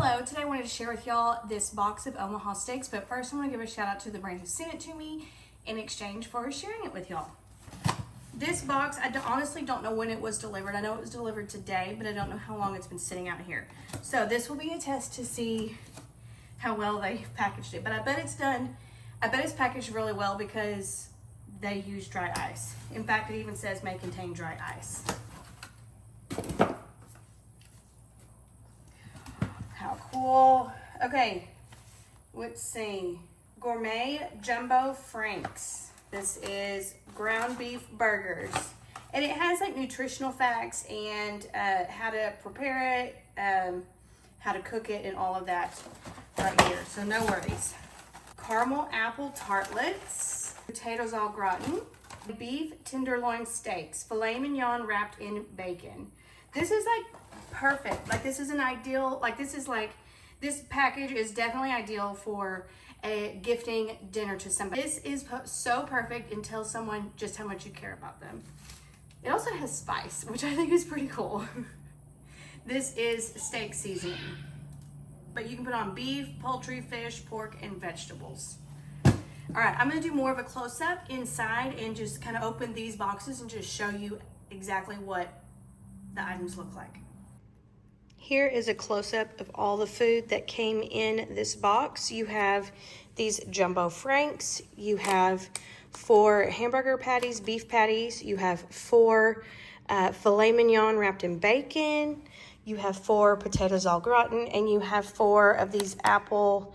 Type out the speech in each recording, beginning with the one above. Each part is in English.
Hello, today I wanted to share with y'all this box of Omaha steaks, but first I want to give a shout out to the brand who sent it to me in exchange for sharing it with y'all. This box, honestly don't know when it was delivered. I know it was delivered today, but I don't know how long it's been sitting out here. So this will be a test to see how well they packaged it, but I bet it's done. I bet it's packaged really well because they use dry ice. In fact, it even says may contain dry ice. How cool. Okay, let's see. Gourmet Jumbo Franks. This is ground beef burgers. And it has like nutritional facts and how to prepare it, how to cook it, and all of that right here. So no worries. Caramel apple tartlets, potatoes au gratin, beef tenderloin steaks, filet mignon wrapped in bacon. This is like perfect. Like this is an ideal, this package is definitely ideal for a gifting dinner to somebody. This is so perfect and tells someone just how much you care about them. It also has spice, which I think is pretty cool. This is steak seasoning, but you can put on beef, poultry, fish, pork, and vegetables. All right, I'm gonna do more of a close-up inside and just kind of open these boxes and just show you exactly what the items look like. Here is a close-up of all the food that came in this box. You have these jumbo franks, you have 4 hamburger patties, beef patties, you have 4 filet mignon wrapped in bacon, you have 4 potatoes au gratin, and you have 4 of these caramel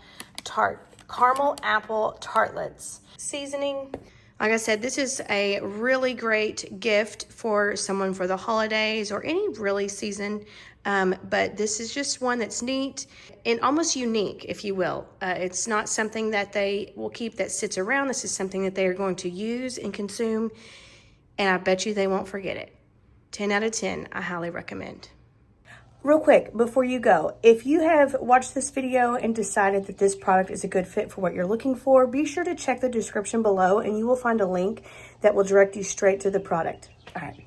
apple tartlets. Seasoning. Like I said, this is a really great gift for someone for the holidays or any really season. But this is just one that's neat and almost unique, if you will. It's not something that they will keep that sits around. This is something that they are going to use and consume. And I bet you they won't forget it. 10 out of 10, I highly recommend. Real quick, before you go, if you have watched this video and decided that this product is a good fit for what you're looking for, be sure to check the description below and you will find a link that will direct you straight to the product. All right.